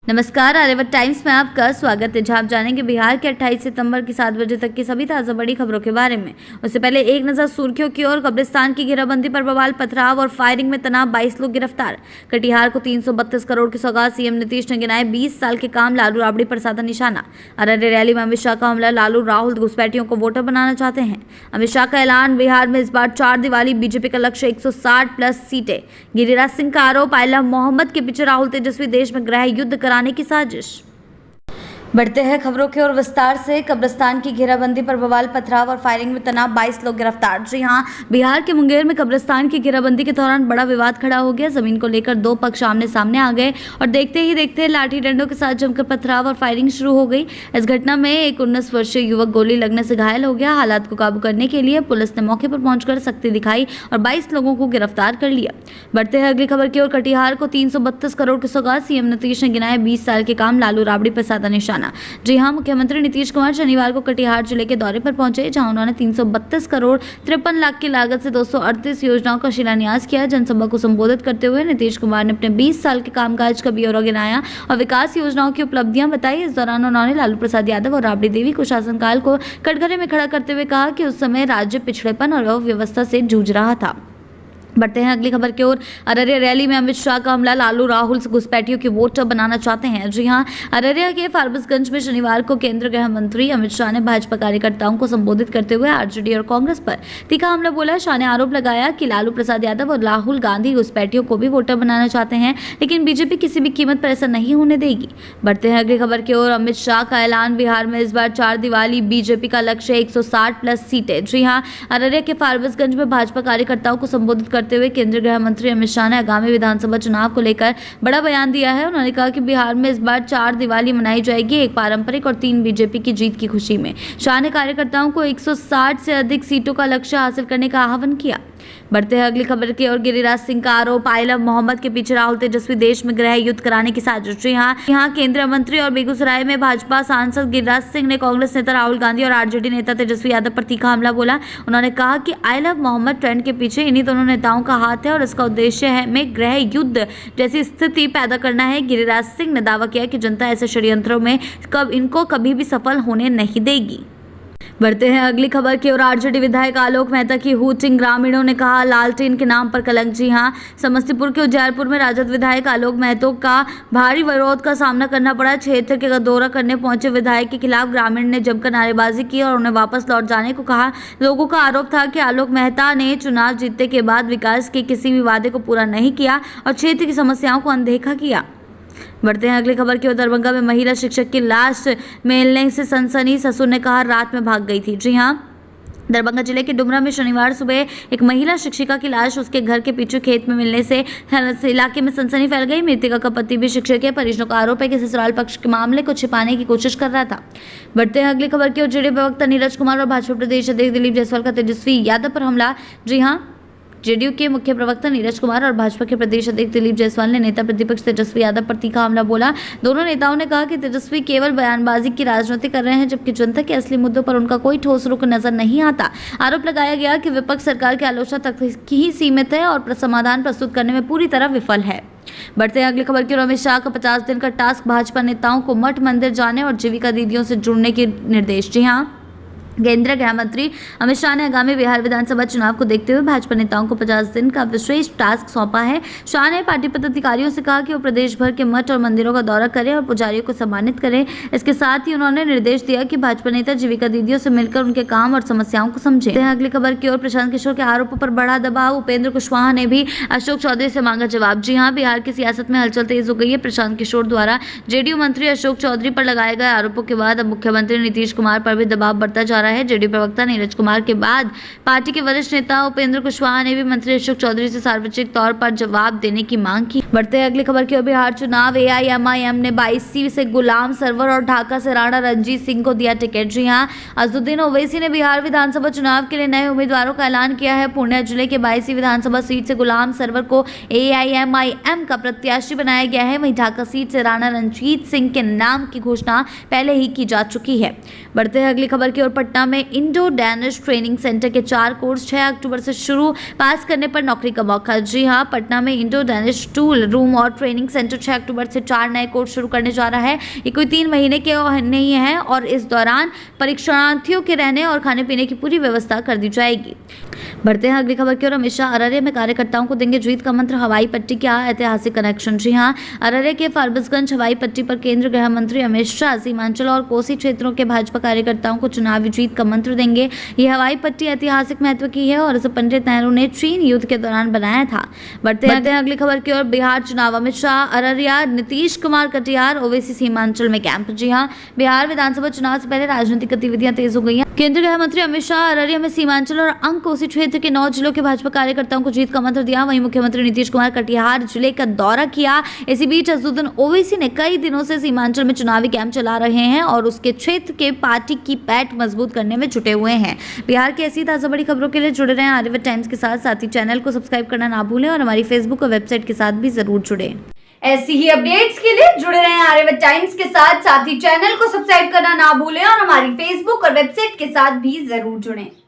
नमस्कार, आर्यावर्त टाइम्स में आपका स्वागत है, जहां आप जानेंगे बिहार के 28 सितंबर की 7 बजे तक की सभी ताज़ा बड़ी खबरों के बारे में। उससे पहले एक नज़र सुर्खियों की ओर। कब्रिस्तान की घेराबंदी पर बवाल, पथराव और फायरिंग में तनाव, 22 लोग गिरफ्तार। कटिहार को 332 करोड़ की सौगात, सीएम नीतीश ने गिनाए 20 साल के काम, लालू राबड़ी पर साधा निशाना। अररिया रैली में अमित शाह का हमला, लालू राहुल घुसपैठियों को वोटर बनाना चाहते हैं। अमित शाह का ऐलान, बिहार में इस बार 4 दिवाली, बीजेपी का लक्ष्य 160+ सीटें। गिरिराज सिंह का आरोप, आइला मोहम्मद के पीछे राहुल तेजस्वी, देश में गृह युद्ध कराने की साजिश। बढ़ते हैं खबरों की ओर विस्तार से। कब्रिस्तान की घेराबंदी पर बवाल, पथराव और फायरिंग में तनाव, 22 लोग गिरफ्तार। जी हां, बिहार के मुंगेर में कब्रिस्तान की घेराबंदी के दौरान बड़ा विवाद खड़ा हो गया। जमीन को लेकर दो पक्ष आमने सामने आ गए और देखते ही देखते लाठी डंडों के साथ जमकर पथराव और फायरिंग शुरू हो गई। इस घटना में एक 19 वर्षीय युवक गोली लगने से घायल हो गया। हालात को काबू करने के लिए पुलिस ने मौके पर पहुंचकर सख्ती दिखाई और 22 लोगों को गिरफ्तार कर लिया। बढ़ते हैं अगली खबर की ओर। कटिहार को 332 करोड़ की सौगात, सीएम नीतीश ने गिनाए 20 साल के काम, लालू राबड़ी पर साधा निशाना। जी हां, मुख्यमंत्री नीतीश कुमार शनिवार को कटिहार जिले के दौरे पर पहुंचे, जहां उन्होंने 332 करोड़ 53 लाख की लागत से 238 योजनाओं का शिलान्यास किया। जनसभा को संबोधित करते हुए नीतीश कुमार ने अपने 20 साल के कामकाज का ब्यौरा गिनाया और विकास योजनाओं की उपलब्धियां बताई। इस दौरान उन्होंने लालू प्रसाद यादव और राबड़ी देवी को शासनकाल को कटघरे में खड़ा करते हुए कहा कि उस समय राज्य पिछड़ेपन और अव्यवस्था से जूझ रहा था। बढ़ते हैं अगली खबर की ओर। अररिया रैली में अमित शाह का हमला, लालू राहुल घुसपैठियों की वोटर बनाना चाहते हैं। जी हां, अररिया के फारबिसगंज में शनिवार को केंद्रीय गृह मंत्री अमित शाह ने भाजपा कार्यकर्ताओं को संबोधित करते हुए आरजेडी और कांग्रेस पर तीखा हमला बोला। शाह ने आरोप लगाया कि लालू प्रसाद यादव और राहुल गांधी घुसपैठियों को भी वोटर बनाना चाहते हैं, लेकिन बीजेपी किसी भी कीमत पर ऐसा नहीं होने देगी। बढ़ते हैं अगली खबर की ओर। अमित शाह का ऐलान, बिहार में इस बार 4 दिवाली, बीजेपी का लक्ष्य 160+ सीटें। जी हां, अररिया के फारबिसगंज में भाजपा कार्यकर्ताओं को संबोधित करते हुए केंद्रीय गृह मंत्री अमित शाह ने आगामी विधानसभा चुनाव को लेकर बड़ा बयान दिया है। उन्होंने कहा कि बिहार में इस बार 4 दिवाली मनाई जाएगी, एक पारंपरिक और 3 बीजेपी की जीत की खुशी में। शाह ने कार्यकर्ताओं को 160 से अधिक सीटों का लक्ष्य हासिल करने का आह्वान किया। बढ़ते हैं अगली खबर की ओर। गिरिराज सिंह का आरोप, आइला मोहम्मद के पीछे राहुल तेजस्वी, देश में गृह युद्ध कराने की साजिश। यहाँ केंद्रीय मंत्री और बेगूसराय में भाजपा सांसद गिरिराज सिंह ने कांग्रेस नेता राहुल गांधी और आरजेडी नेता तेजस्वी यादव पर तीखा हमला बोला। उन्होंने कहा कि आइला मोहम्मद ट्रेंड के पीछे इन्हीं दोनों नेताओं का हाथ है और इसका उद्देश्य है में गृह युद्ध जैसी स्थिति पैदा करना है। गिरिराज सिंह ने दावा किया कि जनता ऐसे षड्यंत्रों में इनको कभी भी सफल होने नहीं देगी। बढ़ते हैं अगली खबर की ओर। आरजेडी विधायक आलोक मेहता की हूटिंग, ग्रामीणों ने कहा लालटेन के नाम पर कलंक। जी हां, समस्तीपुर के उज्जैरपुर में राजद विधायक आलोक मेहता का भारी विरोध का सामना करना पड़ा। क्षेत्र के दौरा करने पहुंचे विधायक के खिलाफ ग्रामीण ने जमकर नारेबाजी की और उन्हें वापस लौट जाने को कहा। लोगों का आरोप था कि आलोक मेहता ने चुनाव जीतने के बाद विकास के किसी भी वादे को पूरा नहीं किया और क्षेत्र की समस्याओं को अनदेखा किया। बढ़ते हैं अगली खबर की ओर। दरभंगा में महिला शिक्षक की लाश मिलने से सनसनी, ससुर ने कहा रात में भाग गई थी। जी हां, दरभंगा जिले के डुमरा में शनिवार सुबह एक महिला शिक्षिका की लाश उसके घर के पीछे खेत में मिलने से इलाके में सनसनी फैल गई। मृतका का पति भी शिक्षक है। परिजनों का आरोप है कि ससुराल पक्ष के मामले को छिपाने की कोशिश कर रहा था। बढ़ते हैं अगली खबर की ओर। जेडीयू प्रवक्ता नीरज कुमार और भाजपा प्रदेश अध्यक्ष दिलीप जायसवाल का तेजस्वी यादव पर हमला। जी हां, जेडीयू के मुख्य प्रवक्ता नीरज कुमार और भाजपा के प्रदेश अध्यक्ष दिलीप जायसवाल ने नेता प्रतिपक्ष तेजस्वी यादव पर तीखा हमला बोला। दोनों नेताओं ने कहा कि तेजस्वी केवल बयानबाजी की राजनीति कर रहे हैं, जबकि जनता के असली मुद्दों पर उनका कोई ठोस रुख नजर नहीं आता। आरोप लगाया गया कि विपक्ष सरकार की आलोचना तक ही सीमित है और समाधान प्रस्तुत करने में पूरी तरह विफल है। बढ़ते हैं अगली खबर की ओर। अमित शाह का 50 दिन का टास्क, भाजपा नेताओं को मठ मंदिर जाने और जीविका दीदियों से जुड़ने के निर्देश। जी हाँ, केंद्रीय गृह मंत्री अमित शाह ने आगामी बिहार विधानसभा चुनाव को देखते हुए भाजपा नेताओं को 50 दिन का विशेष टास्क सौंपा है। शाह ने पार्टी पदाधिकारियों से कहा कि वो प्रदेश भर के मठ और मंदिरों का दौरा करें और पुजारियों को सम्मानित करें। इसके साथ ही उन्होंने निर्देश दिया कि भाजपा नेता जीविका दीदियों से मिलकर उनके काम और समस्याओं को समझें। अगली खबर की ओर। प्रशांत किशोर के आरोपों पर बढ़ा दबाव, उपेंद्र कुशवाहा ने भी अशोक चौधरी से मांगा जवाब। जी हाँ, बिहार की सियासत में हलचल तेज हो गई है। प्रशांत किशोर द्वारा जेडीयू मंत्री अशोक चौधरी पर लगाए गए आरोपों के बाद अब मुख्यमंत्री नीतीश कुमार पर भी दबाव बढ़ता जा रहा है। जेडीयू प्रवक्ता नीरज कुमार के बाद पार्टी के वरिष्ठ नेता उपेंद्र कुशवाहा ने भी मंत्री अशोक चौधरी से सार्वजनिक तौर पर जवाब देने की मांग की। बढ़ते हैं अगली खबर की ओर। बिहार चुनाव, एआईएमआईएम ने 22 से गुलाम सरवर और ढाका से राणा रणजीत सिंह को दिया टिकट। जी हां, अजदुद्दीन ओवैसी ने बिहार विधानसभा चुनाव के लिए नए उम्मीदवारों का ऐलान किया है। पूर्णिया जिले के 22 विधानसभा सीट से गुलाम सरवर को एआईएमआईएम का प्रत्याशी बनाया गया है। वहीं ढाका सीट से राणा रणजीत सिंह के नाम की घोषणा पहले ही की जा चुकी है। बढ़ते हैं अगली खबर की ओर। पटना में इंडो डैनिश ट्रेनिंग सेंटर के 4 कोर्स 6 अक्टूबर से शुरू, पास करने पर नौकरी का मौका। जी हां, पटना में इंडो डैनिश टूल रूम और ट्रेनिंग सेंटर 6 अक्टूबर से 4 नए कोर्स शुरू करने जा रहा है। ये कोई 3 महीने के नहीं है और इस दौरान परीक्षार्थियों के रहने और खाने पीने की पूरी व्यवस्था कर दी जाएगी। बढ़ते हैं अगली खबर की ओर। अमित शाह अररिया में कार्यकर्ताओं को देंगे जीत का मंत्र, हवाई पट्टी क्या ऐतिहासिक कनेक्शन। जी हां, अररिया के फारबिसगंज हवाई पट्टी पर केंद्रीय गृह मंत्री अमित शाह सीमांचल और कोसी क्षेत्रों के भाजपा कार्यकर्ताओं को चुनावी जीत का मंत्र देंगे। यह हवाई पट्टी ऐतिहासिक महत्व की है और इसे पंडित नेहरू ने चीन युद्ध के दौरान बनाया था। बढ़ते हैं अगली खबर की ओर। बिहार चुनाव, अमित शाह अररिया, नीतीश कुमार कटिहार, ओवैसी सीमांचल में कैंप। जी हां, बिहार विधानसभा चुनाव से पहले राजनीतिक गतिविधियां तेज हो गई हैं। केंद्रीय गृह मंत्री अमित शाह अररिया में सीमांचल और अंग कोसी क्षेत्र के 9 जिलों के भाजपा कार्यकर्ताओं को जीत का मंत्र दिया। वहीं मुख्यमंत्री नीतीश कुमार कटिहार जिले का दौरा किया। इसी बीच असदुद्दीन ओवैसी ने कई दिनों से सीमांचल में चुनावी कैंप चला रहे हैं और उसके क्षेत्र के पार्टी की पैठ मजबूत करने में जुटे हुए हैं। बिहार की ऐसी ताजा बड़ी खबरों के लिए जुड़े रहें आर्यवर्त टाइम्स के साथ ही चैनल को सब्सक्राइब करना ना भूलें और हमारी फेसबुक और वेबसाइट के साथ भी जरूर जुड़े। ऐसी ही अपडेट्स के लिए जुड़े रहें आर्यवर्त टाइम्स के साथ ही चैनल को सब्सक्राइब करना ना भूलें और हमारी फेसबुक और वेबसाइट के साथ भी जरूर जुड़ें।